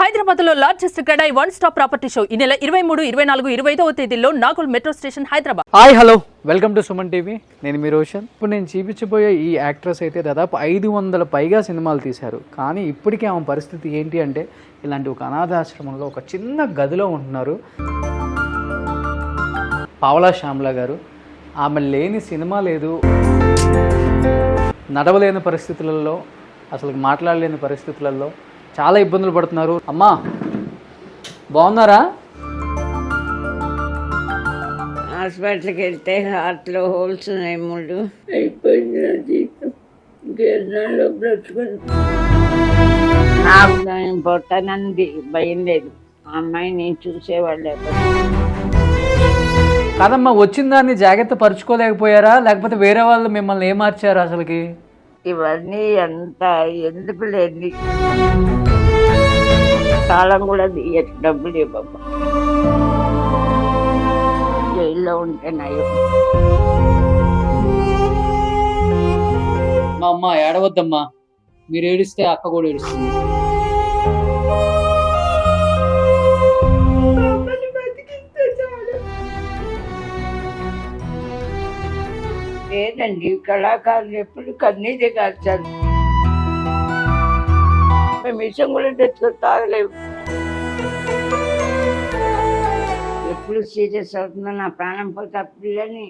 హైదరాబాద్ లో largest CREDAI one stop property show ఈ నెల 23, 24, 25వ తేదీల్లో Nagole metro station Hyderabad. Hi hello welcome to Suman TV. నేను మీ రోషన్. ఇప్పుడు నేను చూపించబోయే ఈ యాక్ట్రెస్ అయితే దాదాపు 500 పైగా సినిమాలు తీశారు. కానీ ఇప్పటికే ఆమె పరిస్థితి ఏంటి అంటే ఇలాంటి ఒక అనాథాశ్రమంలో ఒక చిన్న గదిలో ఉంటున్నారు. పావలా శ్యామ్లా గారు. ఆమె లేని సినిమా లేదు. నడవలేని పరిస్థితులలో, అసలు మాట్లాడలేని పరిస్థితులలో చాలా ఇబ్బందులు పడుతున్నారు. అమ్మా బాగున్నారా? హాస్పిటల్కి వెళ్తే హార్ట్లో హోల్స్ ఉన్నాయి, ముళ్ళు అయిపోయింది. జీవితం బ్రతుకుని నాకు దాని పొట్టనంది భయం లేదు. ఆ అమ్మాయి నేను చూసేవాళ్ళు కాదమ్మా, వచ్చిన దాన్ని జాగ్రత్త పరుచుకోలేకపోయారా, లేకపోతే వేరే వాళ్ళు మిమ్మల్ని ఏమార్చారు? అసలుకి ఇవన్నీ అంత ఎందుకు లేదు. కాలం కూడా తీయచ్చు, డబ్బులు ఇవ్వమ్మా. జైల్లో ఉంటే నయం. మా అమ్మ ఏడవద్దమ్మా, మీరు ఏడిస్తే అక్క కూడా ఏడుస్తుంది. లేదండి, కళాకారులు ఎప్పుడు కన్నీటి కార్చాలి. మేము విషయం కూడా తెచ్చుకొని తాగలేము. ఎప్పుడు సీరియస్ అవుతుందో నా ప్రాణం పోతే ఆ పిల్లని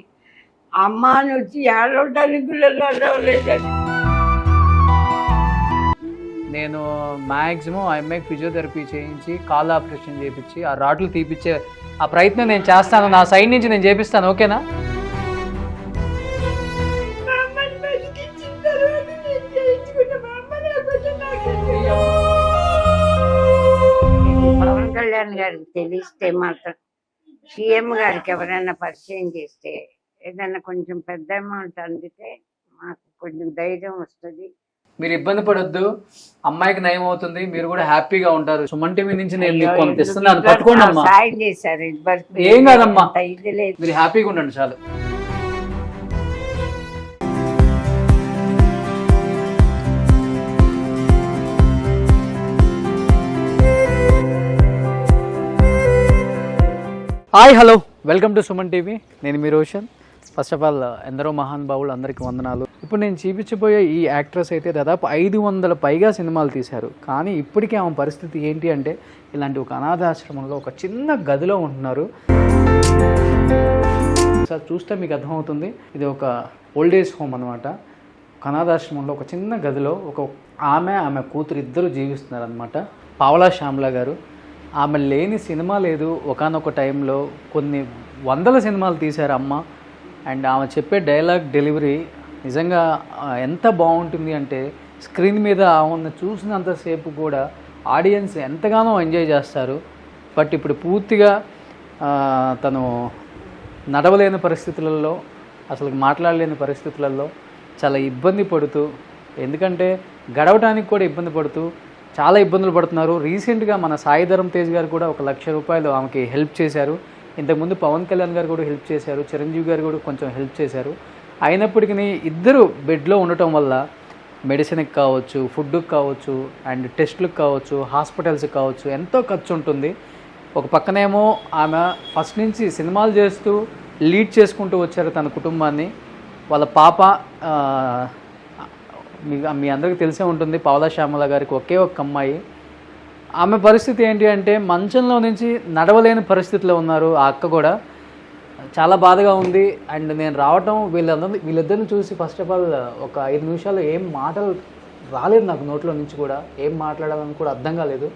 అమ్మ అని వచ్చి ఏడవడానికి పిల్లలు అడవలేదండి. నేను మ్యాక్సిమం ఆ అమ్మాయికి ఫిజియోథెరపీ చేయించి కాల్ ఆపరేషన్ చేయించి ఆ రాడ్లు తీపిచ్చే ఆ ప్రయత్నం నేను చేస్తాను. నా సైడ్ నుంచి నేను చేపిస్తాను, ఓకేనా? పవన్ కళ్యాణ్ గారికి తెలిస్తే మాత్రం సీఎం గారికి ఎవరైనా పరిచయం చేస్తే ఏదైనా కొంచెం పెద్ద అమౌంట్ అందితే మాకు కొంచెం ధైర్యం వస్తుంది. మీరు ఇబ్బంది పడొద్దు, అమ్మాయికి నయం అవుతుంది, మీరు కూడా హ్యాపీగా ఉంటారు. సుమన్ టీవీ నుంచి నేను మీకు కొంత ఇస్తున్నాను, పట్టుకోండి అమ్మా. సాయం చేశారు, ఏం కాదమ్మా, ఇది లేదు. మీరు హ్యాపీగా ఉండండి చాలు. Hi hello welcome to Suman TV. నేను మీ రోషన్. ఫస్ట్ ఆఫ్ ఆల్ ఎందరో మహానుభావులు, అందరికీ వందనాలు. ఇప్పుడు నేను చూపించబోయే ఈ యాక్ట్రెస్ అయితే దాదాపు 500 పైగా సినిమాలు తీశారు. కానీ ఇప్పటికే ఆమె పరిస్థితి ఏంటి అంటే ఇలాంటి ఒక అనాథాశ్రమంలో ఒక చిన్న గదిలో ఉంటున్నారు. సార్ చూస్తే మీకు అర్థమవుతుంది, ఇది ఒక ఓల్డ్ ఏజ్ హోమ్ అనమాట. ఒక అనాథాశ్రమంలో ఒక చిన్న గదిలో ఆమె కూతురు ఇద్దరు జీవిస్తున్నారు అనమాట. పావలా శ్యామ్లా గారు. ఆమె లేని సినిమా లేదు. ఒకానొక టైంలో కొన్ని వందల సినిమాలు తీశారు అమ్మ. అండ్ ఆమె చెప్పే డైలాగ్ డెలివరీ నిజంగా ఎంత బాగుంటుంది అంటే స్క్రీన్ మీద ఆమెను చూసినంతసేపు కూడా ఆడియన్స్ ఎంతగానో ఎంజాయ్ చేస్తారు. బట్ ఇప్పుడు పూర్తిగా తను నడవలేని పరిస్థితులలో, అసలు మాట్లాడలేని పరిస్థితులలో చాలా ఇబ్బంది పడుతూ, ఎందుకంటే గడవడానికి కూడా ఇబ్బంది పడుతూ చాలా ఇబ్బందులు పడుతున్నారు. రీసెంట్గా మన సాయి ధరమ్ తేజ్ గారు కూడా 1 లక్ష రూపాయలు ఆమెకి హెల్ప్ చేశారు. ఇంతకుముందు పవన్ కళ్యాణ్ గారు కూడా హెల్ప్ చేశారు, చిరంజీవి గారు కూడా కొంచెం హెల్ప్ చేశారు. అయినప్పటికీ ఇద్దరు బెడ్లో ఉండటం వల్ల మెడిసిన్కి కావచ్చు, ఫుడ్కి కావచ్చు, అండ్ టెస్టులకు కావచ్చు, హాస్పిటల్స్కి కావచ్చు ఎంతో ఖర్చు ఉంటుంది. ఒక పక్కనేమో ఆమె ఫస్ట్ నుంచి సినిమాలు చేస్తూ లీడ్ చేసుకుంటూ వచ్చారు తన కుటుంబాన్ని. వాళ్ళ పాప మీ అందరికీ తెలిసే ఉంటుంది, పావలా శ్యామల గారికి ఒకే ఒక అమ్మాయి. ఆమె పరిస్థితి ఏంటి అంటే మంచంలో నుంచి నడవలేని పరిస్థితిలో ఉన్నారు. ఆ అక్క కూడా చాలా బాధగా ఉంది. అండ్ నేను రావటం వీళ్ళిద్దరిని చూసి ఫస్ట్ ఆఫ్ ఆల్ ఒక 5 నిమిషాలు ఏం మాటలు రాలేదు నాకు నోట్లో నుంచి, కూడా ఏం మాట్లాడాలని కూడా అర్థం కాలేదు.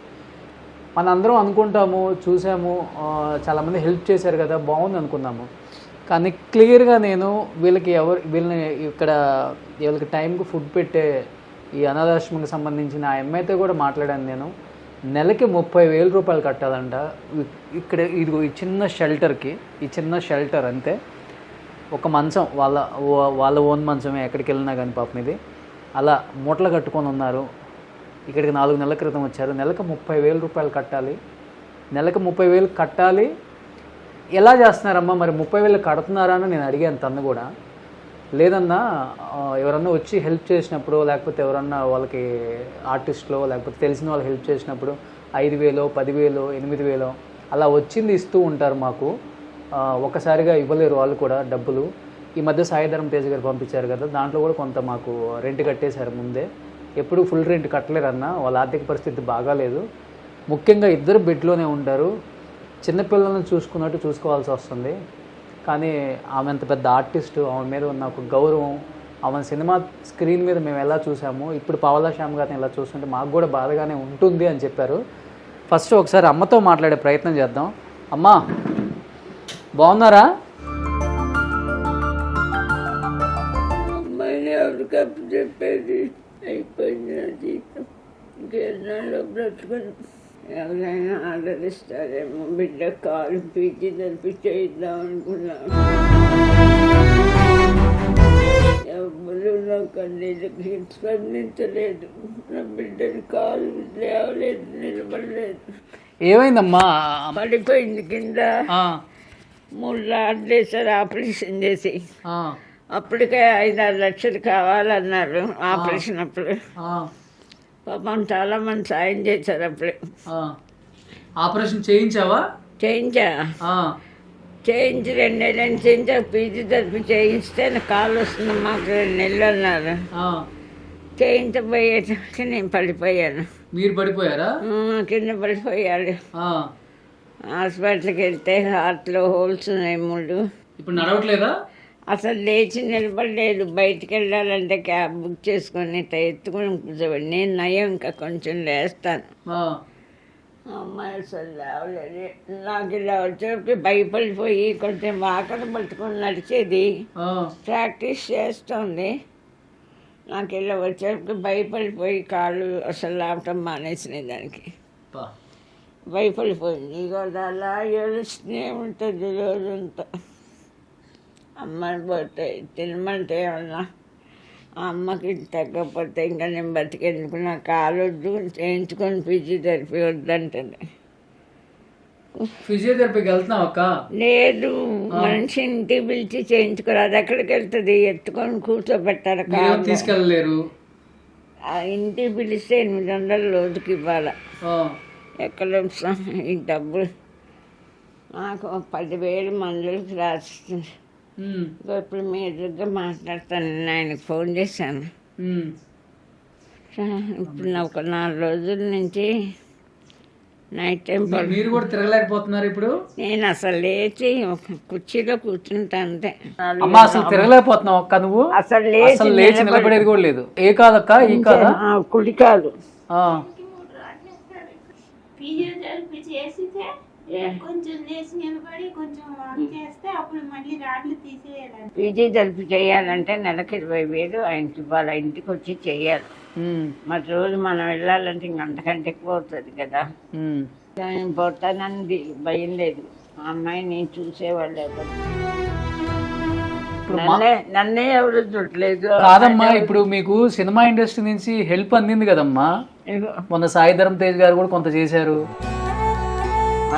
మనందరం అనుకుంటాము, చూసాము, చాలామంది హెల్ప్ చేశారు కదా, బాగుంది అనుకున్నాము. కానీ క్లియర్గా నేను వీళ్ళకి టైంకి ఫుడ్ పెట్టే ఈ అనాథాశ్రమంకి సంబంధించిన ఆ అమ్మాయితో కూడా మాట్లాడాను నేను. నెలకి 30,000 రూపాయలు కట్టాలంట. ఇక్కడ ఇది ఈ చిన్న షెల్టర్ అంతే. ఒక మంచం వాళ్ళ ఓన్ మంచమే, ఎక్కడికి వెళ్ళినా కానీ పాపం ఇది అలా మూటలు కట్టుకొని ఉన్నారు. ఇక్కడికి 4 నెలల క్రితం వచ్చారు. నెలకు 30,000 రూపాయలు కట్టాలి. నెలకు 30,000 కట్టాలి. ఎలా చేస్తున్నారమ్మా మరి, 30,000 కడుతున్నారా అని నేను అడిగాను తను కూడా. లేదన్నా ఎవరన్నా వచ్చి హెల్ప్ చేసినప్పుడు, లేకపోతే ఎవరన్నా వాళ్ళకి ఆర్టిస్ట్లో లేకపోతే తెలిసిన వాళ్ళు హెల్ప్ చేసినప్పుడు 5,000, 10,000, 8,000 అలా వచ్చింది ఇస్తూ ఉంటారు మాకు. ఒక్కసారిగా ఇవ్వలేరు వాళ్ళు కూడా డబ్బులు. ఈ మధ్య సాయిధరం తేజ్ గారు పంపించారు కదా, దాంట్లో కూడా కొంత మాకు రెంట్ కట్టేశారు ముందే. ఎప్పుడు ఫుల్ రెంట్ కట్టలేరన్న, వాళ్ళ ఆర్థిక పరిస్థితి బాగాలేదు. ముఖ్యంగా ఇద్దరు బెడ్లోనే ఉంటారు. చిన్నపిల్లలను చూసుకున్నట్టు చూసుకోవాల్సి వస్తుంది. కానీ ఆమె అంత పెద్ద ఆర్టిస్టు, ఆమె మీద ఉన్న ఒక గౌరవం, ఆమె సినిమా స్క్రీన్ మీద మేము ఎలా చూసామో ఇప్పుడు పావలా శ్యామ్ గారిని ఎలా చూస్తుంటే మాకు కూడా బాధగానే ఉంటుంది అని చెప్పారు. ఫస్ట్ ఒకసారి అమ్మతో మాట్లాడే ప్రయత్నం చేద్దాం. అమ్మా బాగున్నారా? అమ్మాయిని ఎవరికప్పుడు చెప్పేది అయిపోయింది నా జీవితం. ఇంకేళ్ళలో బ్రతుకుని ఎవరైనా ఆదరిస్తారేమో. బిడ్డ కాలు పీచి తెలిపి చేయిద్దాం అనుకున్నాను. ఎవరు నా కన్నీళ్ళకి స్పందించలేదు. నా బిడ్డని కాలు లేవలేదు, నిలబడలేదు. ఏమైందమ్మా? పడిపోయింది కింద. 3 లాట్లు వేసారు ఆపరేషన్ చేసి. అప్పటికే 5-6 లక్షలు కావాలన్నారు ఆపరేషన్ అప్పుడు. పాపం చాలా మంది సాయం చేశారు అప్పుడే. ఆపరేషన్ చేయించావా? చేయించి 2 నెలలు చేయించా. పీజీ తరఫు చేయిస్తే నా కాలు వస్తుంది మాకు 2 నెలలు అన్నారు. చేయించబోయేసరికి నేను పడిపోయాను. మీరు పడిపోయారా? కింద పడిపోయాడు. హాస్పిటల్కి వెళ్తే హార్ట్లో హోల్స్ ఉన్నాయి 3. ఇప్పుడు నడవట్లేదా? అసలు లేచి నిలబడలేదు. బయటికి వెళ్ళాలంటే క్యాబ్ బుక్ చేసుకొని ఎత్తుకొని కూర్చోబడి. నేను నయం ఇంకా కొంచెం లేస్తాను. అమ్మాయి అసలు లేవలేదు. నాకు ఇలా వచ్చేప్పటికి భయపడిపోయి కొంచెం వాకలు పట్టుకొని నడిచేది, ప్రాక్టీస్ చేస్తుంది. నాకు ఇలా వచ్చేప్పటికి భయపడిపోయి కాళ్ళు అసలు లావటం మానేసినాయి. దానికి భయపడిపోయింది. ఇక అలా ఏడుస్తూనే ఉంటుంది రోజంతా. అమ్మని పోతే తినమంటే ఏమన్నా ఆ అమ్మకి తగ్గకపోతే ఇంకా నేను బతికేందుకు నా కాలు వద్దు, చేయించుకొని ఫిజియోథెరపీ వద్దంటుంది. ఫిజియోథెరపీకి వెళ్తున్నావు అక్క? లేదు, మనిషి ఇంటికి పిలిచి చేయించుకోరు. అది ఎక్కడికి వెళ్తుంది? ఎత్తుకొని కూర్చోబెట్టాలి. తీసుకెళ్ళలేరు. ఇంటికి పిలిస్తే 800 రోజుకి ఇవ్వాలి. ఎక్కడ ఈ డబ్బులు నాకు 10,000 మందులకి రాసిస్తుంది. ఇప్పుడు మీ ఎదురుగా మాట్లాడతాను. ఆయనకు ఫోన్ చేశాను. ఇప్పుడు నాకు ఒక 4 రోజుల నుంచి నైట్ టైం మీరు కూడా తిరగలేకపోతున్నారు ఇప్పుడు? నేను అసలు లేచి ఒక కుర్చీలో కూర్చుంటా అంతే. అమ్మా అసలు తిరగలేకపోతున్నావు అక్క నువ్వు? అసలు లేచి నిలబడేది కూడా లేదు. ఏ కాదక్క? ఈ కాదా? కుడి కాదు. ఫిజియోథెరపీ చేసితే కొంచెం లేచి నిలబడి కొంచెం వాక్ చేస్తే అప్పుడు మళ్ళీ రాడ్లు తీసేయాలి. ఫిజియోథెరపీ చేయాలంటే నెలకు 20,000 ఆయనకి ఇవ్వాలి. ఇంటికి వచ్చి చెయ్యాలి. మరి రోజు మనం వెళ్ళాలంటే ఇంక అంతకంటే ఎక్కువ అవుతుంది కదా. నేను పోతానని భయం లేదు. ఆ అమ్మాయిని చూసేవాళ్ళు ఎవరు, నన్నే ఎవరు చూడలేదు. కాదమ్మా, ఇప్పుడు మీకు సినిమా ఇండస్ట్రీ నుంచి హెల్ప్ అందింది కదమ్మా. మొన్న సాయిధరం తేజ్ గారు కూడా కొంత చేశారు.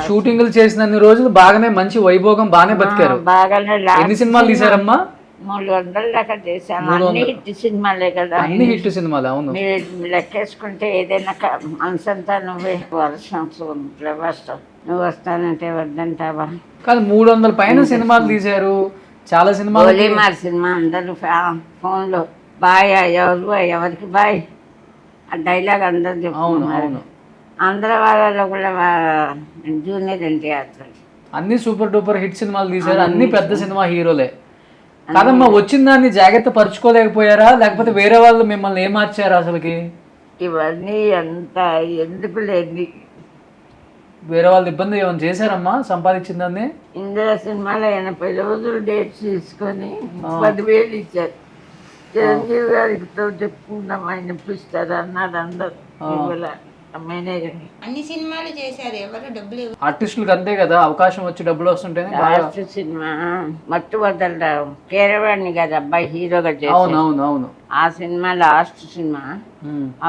షూటింగ్లు చేసినన్ని రోజులు బాగానే మంచి వైభోగం బాగానే బతికారు. బాగానే. ఎన్ని సినిమాలు తీసారమ్మా? 300 దాకా చేశాను. అన్ని హిట్ సినిమాలే కదా. అన్ని హిట్ సినిమాలు. అవును, మీరు లెక్కేసుకుంటే ఏదైనా మనసంతా నువ్వే. వర్షం ప్రభాస్ నువ్వు వస్తానంటే వద్దంటావా? కాదు, 300 పైన సినిమాలు తీశారు. చాలా సినిమాలు. గోలీమార్ సినిమా అందరూ ఫోన్లో బాయ్ ఎవరికి బాయ్ ఆ డైలాగ్ అందరు చెప్తున్నారు. ఆంధ్ర వాళ్ళలో కూడా జూనియర్ ఎన్టీఆర్ అన్ని సూపర్ డూపర్ హిట్ సినిమాలు తీశారు. అన్ని పెద్ద సినిమా హీరోలే. కాదమ్మా, వచ్చిన దాన్ని జాగ్రత్త పరుచుకోలేకపోయారా? లేకపోతే వేరే వాళ్ళు మిమ్మల్ని ఏమార్చారా అసలుకి? ఇవన్నీ అంత ఎందుకు లేదు. వేరే వాళ్ళు ఇబ్బంది ఏమైనా చేశారమ్మా సంపాదించిందాన్ని? ఇందులో సినిమాలో 80 రోజులు డేట్స్ తీసుకొని 10,000 ఇచ్చారు. చిరంజీవి గారికి చెప్పుకుందాం, ఆయన ఇప్పిస్తారు అన్నారు అందరు. మేనేజర్ అన్ని సినిమాలు చేశారు, ఎవరు డబ్బులు. ఆర్టిస్టులకు అంతే కదా, అవకాశం వచ్చి డబ్బులు వస్తుంటేనే. లాస్ట్ సినిమా మట్టు వదలరా కేరవాణి గారు అబ్బాయి హీరోగా చేశారు. అవును, ఆ సినిమా లాస్ట్ సినిమా.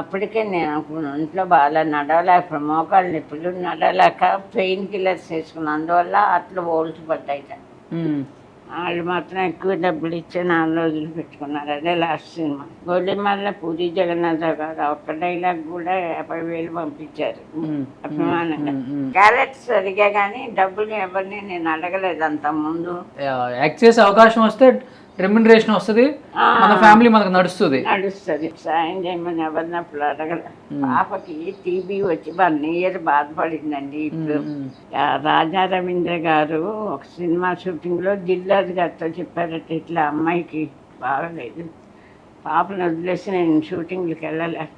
అప్పటికే నేను ఇంట్లో బాగా నడవలేక, మోకాళ్ళు నొప్పులు, నడవలేక పెయిన్ కిల్లర్స్ వేసుకున్నాను. అందువల్ల అట్లా ఓల్స్ పడ్డాయి. వాళ్ళు మాత్రం ఎక్కువ డబ్బులు ఇచ్చి 4 రోజులు పెట్టుకున్నారు. అదే లాస్ట్ సినిమా. గోలిమాల పూరి జగన్నాథరావు గారు ఒక్క డైలాగ్ కూడా 50,000 పంపించారు అభిమానంగా. క్యారెక్టర్ సరిగా కానీ డబ్బులు ఎవరిని నేను అడగలేదు అంత ముందు. యాక్ట్ చేసే అవకాశం వస్తే రెమ్యునరేషన్ వస్తుంది, మన ఫ్యామిలీ మనకు నడుస్తుంది. సాయం చేయమని ఎవరినప్పుడు అడగలేదు. పాపకి టీబీ వచ్చి 1 year బాధపడిందండి. ఇప్పుడు రాజా రవీంద్ర గారు ఒక సినిమా షూటింగ్లో దిల్రాజు గారితో చెప్పారట, ఇట్లా అమ్మాయికి బాగలేదు, పాపను వదిలేసి నేను షూటింగ్కి వెళ్ళలేక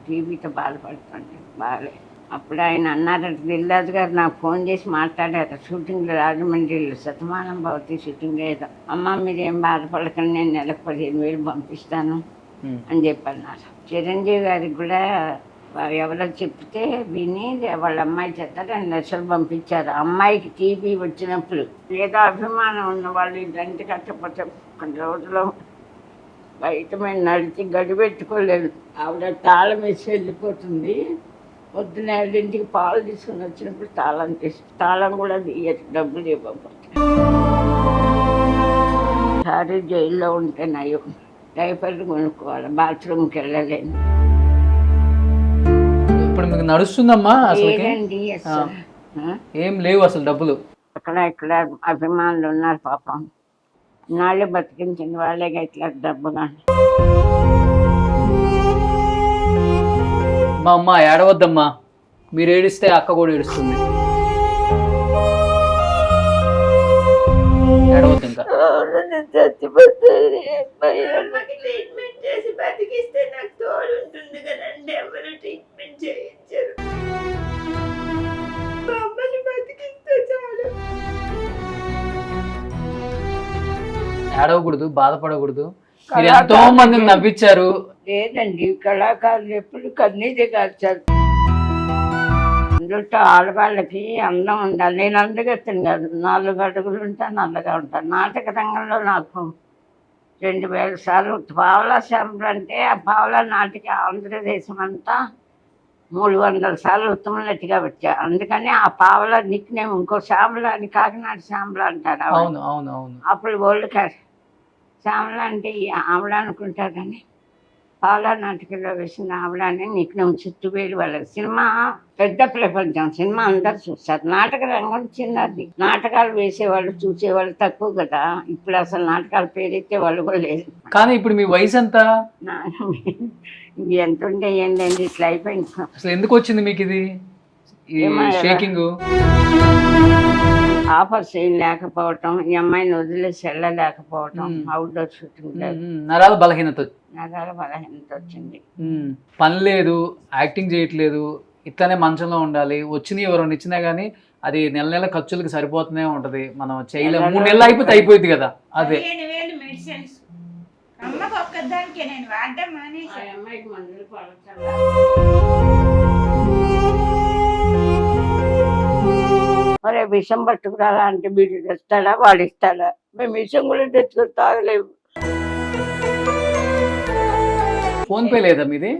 టీబీతో బాధపడుతుంది, బాగలేదు. అప్పుడు ఆయన అన్నారట, దిల్రాజు గారు నాకు ఫోన్ చేసి మాట్లాడారు షూటింగ్లో, రాజమండ్రిలో శతమానం భవతి షూటింగ్ ఏదో. అమ్మ మీరేం బాధపడకండి, నేను నెలకు 15,000 పంపిస్తాను అని చెప్పన్నారు. చిరంజీవి గారికి కూడా ఎవరో చెప్తే విని వాళ్ళ అమ్మాయి చేత 2 లక్షలు పంపించారు. అమ్మాయికి టీబీ వచ్చినప్పుడు ఏదో అభిమానం ఉన్న వాళ్ళు ఇదంటే కట్టకపోతే కొన్ని రోజులు బయట మేము నడిచి గడిపెట్టుకోలేదు. ఆవిడ తాళం వేసి వెళ్ళిపోతుంది. పొద్దున 7ంటికి పాలు తీసుకుని వచ్చినప్పుడు తాళం తీసి తాళం కూడా తీయచ్చు, డబ్బులు ఇవ్వకపోతే. సారీ జైల్లో ఉంటే నయం, డైపర్లు కొనుక్కోవాలి, బాత్రూమ్కి వెళ్ళలేను. ఇప్పుడు మీకు నడుస్తుందమ్మా? లేదండి అసలు. ఏం లేవు అసలు డబ్బులు. ఇక్కడ అభిమానులు ఉన్నారు పాపం, నాళ్ళు బతికించిన వాళ్ళే ఇట్లా డబ్బు కానీ. మా అమ్మ ఏడవద్దమ్మా, మీరు ఏడిస్తే అక్క కూడా ఏడుస్తుంది. ఏడవద్దు ఇంకా. ట్రీట్మెంట్ చేసి బతికిస్తే నాకు తోడు ఉంటుంది కదండి, ఎవరు ట్రీట్మెంట్ చేయించారు. అమ్మని బతికిస్తే చాలు. ఏడవకూడదు, బాధపడకూడదు. మీరు ఎంతో మందిని నవ్వించారు. లేదండి, కళాకారులు ఎప్పుడు కన్నీటి కాల్చారు. అందులో ఆడవాళ్ళకి అందం ఉండాలి. నేను అందగెత్తాను కాదు, 4 అడుగులు ఉంటాను, నల్లగా ఉంటాను. నాటక రంగంలో నాకు 2,000 సార్లు పావలా శాంపుల్ అంటే ఆ పావలా నాటిక ఆంధ్రదేశం అంతా 300 సార్లు ఉత్తమ నటిగా వచ్చా. అందుకని ఆ పావలా నిక్ నేమ్ ఇంకో శ్యామల అని కాకినాడ శ్యామల అంటారు. అవును అవును అవును. అప్పుడు వరల్డ్ క్లాస్ శ్యామల అంటే ఆవిడ అనుకుంటారు, కానీ పావలా నాటికలో వేసిన ఆవిడని నిక్ నేమ్ చుట్టువేలు వాళ్ళ. సినిమా పెద్ద ప్రపంచం, సినిమా అందరు చూస్తారు. నాటక రంగం చిన్నది, నాటకాలు వేసేవాళ్ళు చూసేవాళ్ళు తక్కువ కదా. ఇప్పుడు అసలు నాటకాలు పేరెత్తే వాళ్ళు కూడా లేదు. కానీ ఇప్పుడు మీ వయసు ఎంత? ఎంత ఉంటే ఏంటండి, ఇట్లా అయిపోయింది. అసలు ఎందుకు వచ్చింది మీకు ఇది షేకింగ్? ఆఫర్స్ ఏం లేకపోవటం, ఈ అమ్మాయిని వదిలేసి వెళ్ళలేకపోవటం, అవుట్డోర్ షూటింగ్ నరాల బలహీనత వచ్చింది. పని లేదు, యాక్టింగ్ చేయట్లేదు, ఇట్లానే మంచంలో ఉండాలి. వచ్చినాయి ఎవరైనా ఇచ్చినా కానీ అది నెల ఖర్చులకు సరిపోతూనే ఉంటది. మనం చేయలేము. 3 నెలలు అయిపోతే అయిపోయింది కదా. అదే 15,000 మెడిసిన్స్ అమ్మకు ఒక్కదానికే నేను వాడడం మానేసి. అమ్మాయికి మందులు పడతాను. మరే విషం పట్టుకురాలా అంటే వీడు తెస్తాడా, వాడు ఇస్తాడా? మేము విషం కూడా తెచ్చుకొని తాగలేము. ఫోన్ పే లేదా మీది?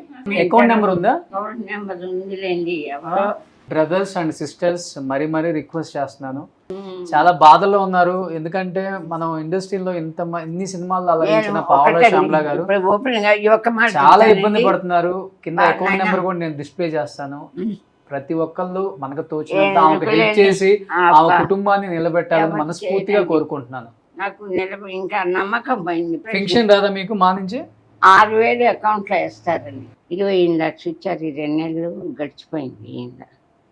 అకౌంట్ నెంబర్ ఉందా? అకౌంట్ నెంబర్ ఉందిలేండి. ఎవరో బ్రదర్స్ అండ్ సిస్టర్స్ మరీ రిక్వెస్ట్ చేస్తున్నాను, చాలా బాధల్లో ఉన్నారు. ఎందుకంటే మనం ఇండస్ట్రీలో ఇన్ని సినిమాలు అలరించిన పావలా శ్యామల గారు చాలా ఇబ్బంది పడుతున్నారు. కింద అకౌంట్ నెంబర్ కూడా నేను డిస్ప్లే చేస్తాను. ప్రతి ఒక్కళ్ళు మనకు తోచినంత ఆమెకు హెల్ప్ చేసి ఆమె కుటుంబాన్ని నిలబెట్టాలని మనస్ఫూర్తిగా కోరుకుంటున్నాను. నాకు ఇంకా నమ్మకం పోయింది. పెన్షన్ రాదా మీకు? మా నుంచి 6,000 అకౌంట్లో వేస్తారండి. 20 లక్షలు ఇచ్చారు. 2 నెలలు గడిచిపోయింది.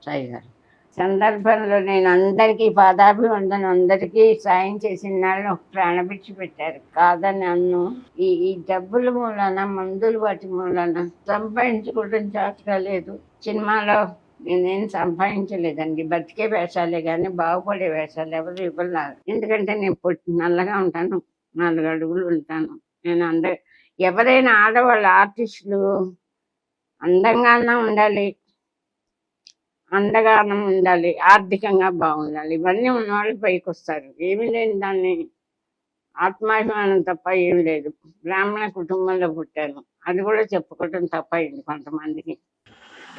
సాయి గారు సందర్భంలో నేను అందరికీ పాదాభివందనం, అందరికీ సాయం చేసిన వాళ్ళు ప్రాణభిక్ష పెట్టారు. కాదని అన్ను ఈ డబ్బుల మూలన, మందులు వాటి మూలన సంపాదించుకోవడం చాటలేదు. సినిమాలో నేనేం సంపాదించలేదండి, బతికే వేషాలే కానీ బాగుపడే వేషాలు ఎవరు ఇవ్వలేదు. ఎందుకంటే నేను నల్లగా ఉంటాను, 4 అడుగులు ఉంటాను. నేను ఎవరైనా ఆడవాళ్ళ ఆర్టిస్టులు అందంగానే ఉండాలి, అందగానం ఉండాలి, ఆర్థికంగా బాగుండాలి. ఇవన్నీ ఉన్నవాళ్ళు పైకి వస్తారు. ఏమీ లేని దాన్ని ఆత్మాభిమానం తప్ప ఏం లేదు. బ్రాహ్మణ కుటుంబంలో పుట్టాను, అది కూడా చెప్పుకోవటం తప్ప అయింది కొంతమందికి.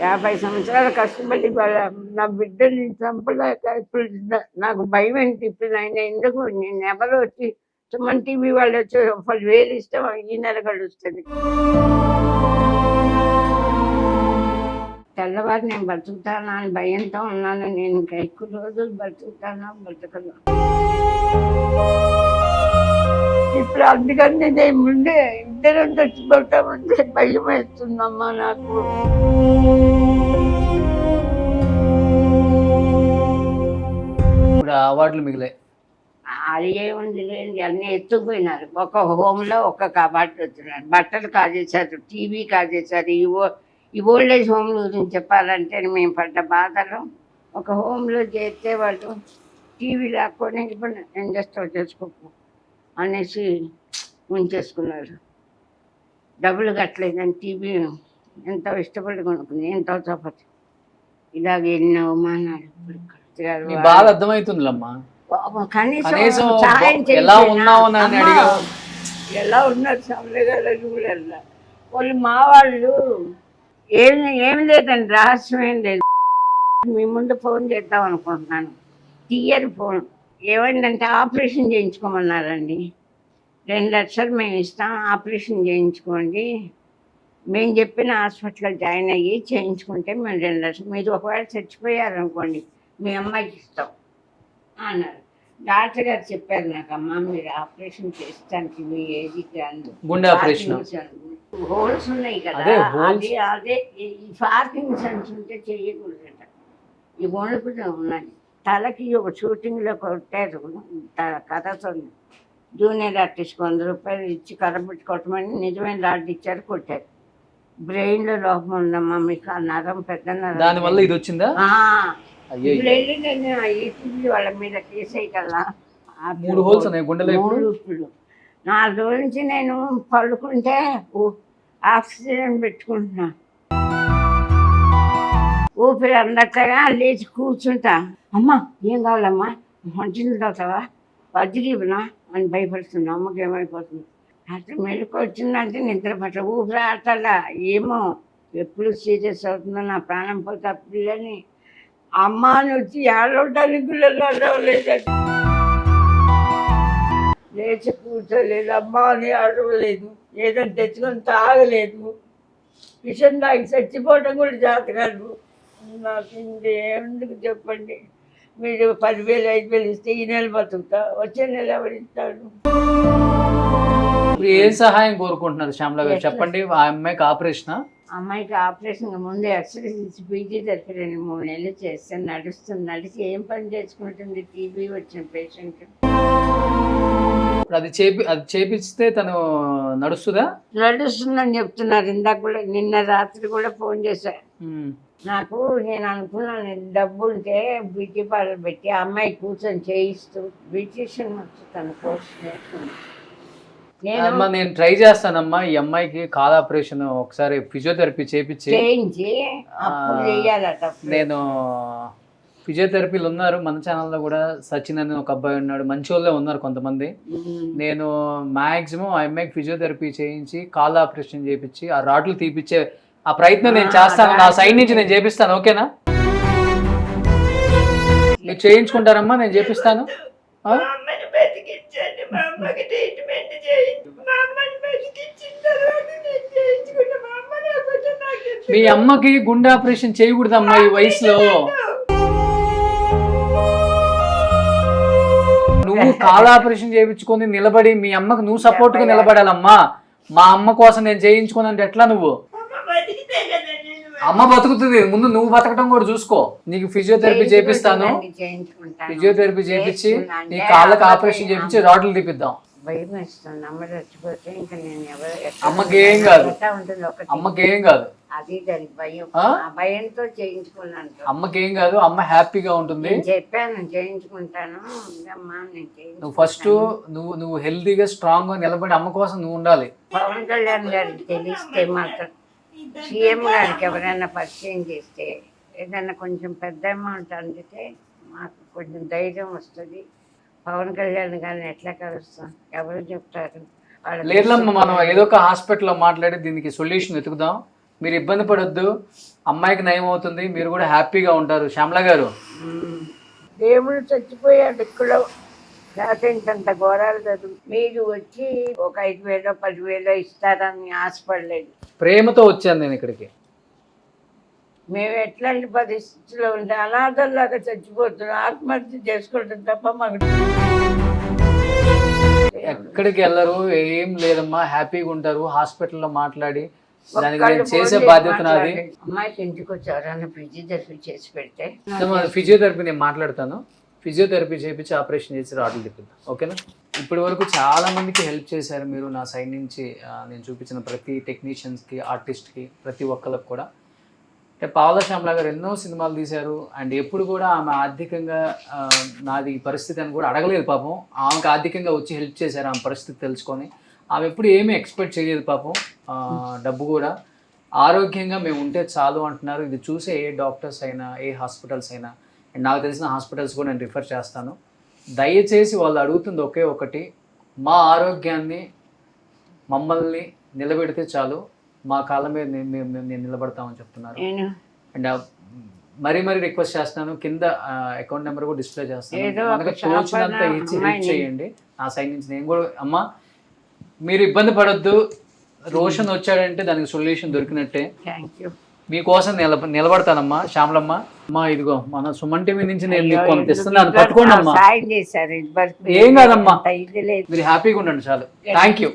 50 సంవత్సరాలు కష్టపడి నా బిడ్డని చంపలేక ఇప్పుడు నాకు భయం ఏంటి ఇప్పుడు ఆయన ఎందుకు నేను ఎవరు వచ్చి సుమన్ టీవీ వాళ్ళు వచ్చి 10,000 ఇస్తే ఈ నెల గడుస్తుంది. తెల్లవారు నేను బతుకుతానా అని భయంతో ఉన్నాను. నేను ఇంకా ఎక్కువ రోజులు బతుకుతానా బతకను. ఇప్పుడు అందుకని నేను ముందే ఇద్దరం చచ్చిపోతామంటే భయం వేస్తుందమ్మా నాకు. ఇప్పుడు అవార్డులు మిగిలాయి. అది ఏముంది లేని అన్నీ ఎత్తుకుపోయినారు. ఒక హోమ్లో ఒక కబాట్ వచ్చినారు, బట్టలు కాజేశారు, టీవీ కాజేశారు. ఈ ఓల్డ్ ఏజ్ హోమ్ల గురించి చెప్పాలంటే మేము పడ్డ బాధలు, ఒక హోమ్లో చేస్తే వాళ్ళు టీవీ లాక్కొని ఇండస్ట్రీ చేసుకోకు అనేసి ఉంచేసుకున్నారు. డబ్బులు కట్టలేదని టీవీ ఎంతో ఇష్టపడి కొనుక్కుంది, ఎంతో చప్పటి. ఇలాగ ఎన్నో అవమానాలు. నీ బాధ అర్థమవుతుందిలమ్మా. కనీసం సహాయం ఎలా ఉన్నావు అని అడిగావు. ఎలా ఉన్నారు సమలగల వాళ్ళు మా వాళ్ళు ఏమి లేదండి, రహస్యం ఏం లేదు. మీ ముందు ఫోన్ చేద్దాం అనుకుంటున్నాను, తీయరు ఫోన్. ఏమైందంటే ఆపరేషన్ చేయించుకోమన్నారండి. 2 లక్షలు మేము ఇస్తాం, ఆపరేషన్ చేయించుకోండి. మేము చెప్పిన హాస్పిటల్లో జాయిన్ అయ్యి చేయించుకుంటే మేము 2 లక్షలు, మీరు ఒకవేళ చచ్చిపోయారనుకోండి మీ అమ్మాయికి ఇస్తాం అన్నారు. డాక్టర్ గారు చెప్పారు నాకు, అమ్మ మీరు ఆపరేషన్ చేస్తానికి మీ ఏది కాదు, గుండె ఆపరేషన్ హోల్స్ ఉన్నాయి కదా, అదే ఈ పార్కింగ్ సెన్స్ ఉంటే చెయ్యకూడదట. ఈ వణుకులు ఉన్నాయి. తలకి ఒక షూటింగ్లో కొట్టారు కథతో. జూనియర్ ఆర్టిస్ట్ 100 రూపాయలు ఇచ్చి కర్రబెట్టి కొట్టమని నిజమైన రాడ్ ఇచ్చారు, కొట్టారు. బ్రెయిన్లో లోపం ఉందమ్మా మీకు, ఆ నరం పెద్ద నరం. దానివల్ల ఇది వచ్చిందా? వాళ్ళ మీద కేసే కదా. 3 హోల్స్ ఉన్నాయి గుండెలో. 3 4 రోజుల నుంచి నేను పడుకుంటే ఆక్సిజన్ పెట్టుకుంటున్నా, ఊపిరి అందట్లుగా లేచి కూర్చుంటా. అమ్మ ఏం కావాలమ్మా, మంచినీళ్ళు తాగుతావా, వజ్రీవనా అని భయపడుతున్నా. అమ్మకి ఏమైపోతుంది అట్లా మెలకు వచ్చిందంటే నిద్ర పట్ట, ఊపిరి ఆటలా. ఏమో ఎప్పుడు సీరియస్ అవుతుందో, నా ప్రాణం పోతే ఆ పిల్లని అమ్మ అని వచ్చి ఏడవడానికి లేదండి. లేచి కూర్చోలేదు, అమ్మ అని అడవలేదు, ఏదైనా తెచ్చుకొని తాగలేదు, విషయం తాగి చచ్చిపోవటం కూడా జాతకాలు. నాకు ఇంకేందుకు చెప్పండి. మీరు 10,000 5,000 ఇస్తే ఈ నెల బతుకుతా, వచ్చే నెల ఎవరు ఇస్తాడు? ఏ సహాయం కోరుకుంటున్నారు శ్యామల గారు చెప్పండి. ఆ అమ్మాయికి ఆపరేషన్, అమ్మాయికి ఆపరేషన్ ముందే ఎక్స్రే తీసి ఫిజియోథెరపీ 2-3 నెలలు చేస్తే నడిచి ఏం పని చేసుకుంటుంది టీబీ వచ్చిన పేషెంట్. అది చేపిస్తే తను నడుస్తుందని చెప్తున్నారు. ఇందాక కూడా నిన్న రాత్రి కూడా ఫోన్ చేశా. నాకు నేను అనుకున్నాను డబ్బు ఉంటే బ్యూటీ పార్లర్ పెట్టి ఆ అమ్మాయి కూర్చొని చేయిస్తూ బ్యూటీషియన్ తన కోర్స్ నేర్చుకున్నాను. నేను ట్రై చేస్తానమ్మా. ఈ అమ్మాయికి కాల్ ఆపరేషన్ ఒకసారి ఫిజియోథెరపీ చేయించి నేను ఫిజియోథెరపీలు ఉన్నారు మన ఛానల్లో కూడా. సచిన్ అని ఒక అబ్బాయి ఉన్నాడు, మంచి వాళ్ళే ఉన్నారు కొంతమంది. నేను మ్యాక్సిమం ఆ అమ్మాయికి ఫిజియోథెరపీ చేయించి కాల్ ఆపరేషన్ చేయించి ఆ రాడ్లు తీపిచ్చే ఆ ప్రయత్నం నేను చేస్తాను. నా సైడ్ నుంచి నేను చేపిస్తాను. ఓకేనా? మీరు చేయించుకుంటారమ్మా, నేను చేపిస్తాను. మీ అమ్మకి గుండె ఆపరేషన్ చేయకూడదమ్మా ఈ వయసులో. నువ్వు కాల్ ఆపరేషన్ చేయించుకొని నిలబడి మీ అమ్మకు నువ్వు సపోర్ట్ గా నిలబడాలమ్మా. మా అమ్మ కోసం నేను చేయించుకోనంటే ఎట్లా? నువ్వు అమ్మ బతుకుతుంది, ముందు నువ్వు బతకడం కూడా చూసుకో. నీకు ఫిజియోథెరపీ చేపిస్తాను, ఫిజియోథెరపీ చేపించి నీ కాళ్ళకి ఆపరేషన్ చేపించి రాడ్లు తీపిద్దాం. అమ్మకి ఏం కాదు, అమ్మకి ఏం కాదు, అమ్మకి ఏం కాదు. అమ్మ హ్యాపీగా ఉంటుంది. చెప్పాను చేయించుకుంటాను. నువ్వు ఫస్ట్ నువ్వు హెల్తీగా స్ట్రాంగ్ గా నిలబడి అమ్మ కోసం నువ్వు ఉండాలి. పవన్ కళ్యాణ్ గారికి తెలిస్తే మాత్రం, సీఎం గారికి ఎవరైనా పరిచయం చేస్తే, ఏదైనా కొంచెం పెద్ద అమౌంట్ అందితే మాకు కొంచెం ధైర్యం వస్తుంది. పవన్ కళ్యాణ్ గారిని ఎట్లా కలుస్తాం, ఎవరు చెప్తారు? లేదమ్మా, మనం ఏదో ఒక హాస్పిటల్లో మాట్లాడి దీనికి సొల్యూషన్ వెతుకుదాం. మీరు ఇబ్బంది పడొద్దు, అమ్మాయికి నయం అవుతుంది, మీరు కూడా హ్యాపీగా ఉంటారు. శ్యామల గారు దేవుడు చచ్చిపోయాడు ఇక్కడ ఇంతంత ఘోరాలు చదువు మీరు వచ్చి ఒక 5,000 10,000 ఇస్తారని ఆశపడలేదు. ప్రేమతో వచ్చాను నేను ఇక్కడికి. మేము ఎట్లాంటి పరిస్థితిలో ఉంటే అనాథల్లాగా చచ్చిపోతున్నాం, ఆత్మహత్య చేసుకుంటాం తప్ప మాకు ఎక్కడికి వెళ్ళరు, ఏం లేదమ్మా, హ్యాపీగా ఉంటారు. హాస్పిటల్లో మాట్లాడి దానికి నేను చేసే బాధ్యత నాది. అమ్మాయికి ఇంటికి వచ్చారని ఫిజియోథెరపీ చేసి పెడితే ఫిజియోథెరపీ నేను మాట్లాడతాను, ఫిజియోథెరపీ చేయించి ఆపరేషన్ చేసి రాడ్లు తిప్పుతాను, ఓకేనా? ఇప్పటి వరకు చాలా మందికి హెల్ప్ చేశారు మీరు నా సైడ్ నుంచి. నేను చూపించిన ప్రతి టెక్నీషియన్స్కి, ఆర్టిస్ట్కి, ప్రతి ఒక్కరికి కూడా. అంటే పావలా శ్యామల గారు ఎన్నో సినిమాలు తీశారు అండ్ ఎప్పుడు కూడా ఆమె ఆర్థికంగా నాది ఈ పరిస్థితి అని కూడా అడగలేదు పాపం. ఆమెకు ఆర్థికంగా వచ్చి హెల్ప్ చేశారు ఆమె పరిస్థితి తెలుసుకొని. ఆమె ఎప్పుడు ఏమీ ఎక్స్పెక్ట్ చేయలేదు పాపం, డబ్బు కూడా. ఆరోగ్యంగా మేము ఉంటే చాలు అంటున్నారు. ఇది చూసే ఏ డాక్టర్స్ అయినా, ఏ హాస్పిటల్స్ అయినా, అండ్ నాకు తెలిసిన హాస్పిటల్స్ కూడా నేను రిఫర్ చేస్తాను. దయచేసి వాళ్ళు అడుగుతుంది ఒకే ఒకటి, మా ఆరోగ్యాన్ని మమ్మల్ని నిలబెడితే చాలు, మా కాళ్ళ మీద నేను నిలబడతామని చెప్తున్నారు. అండ్ మరీ రిక్వెస్ట్ చేస్తున్నాను, కింద అకౌంట్ నెంబర్ కూడా డిస్ప్లే చేస్తాను, మనకు తోచినంత ఇచ్చి హెల్ప్ చేయండి నా సైడ్ నుంచి. నేను కూడా అమ్మ మీరు ఇబ్బంది పడొద్దు, రోషన్ వచ్చాడంటే దానికి సొల్యూషన్ దొరికినట్టే. మీకోసం నిలబడతానమ్మా శ్యామలమ్మ. అమ్మా ఇదిగో మన సుమన్ టీవీ నుంచి నేను మీకు కొంత ఇస్తున్నాను, పట్టుకోండి అమ్మా. ఏం కాదమ్మా, మీరు హ్యాపీగా ఉండండి చాలు. Thank you.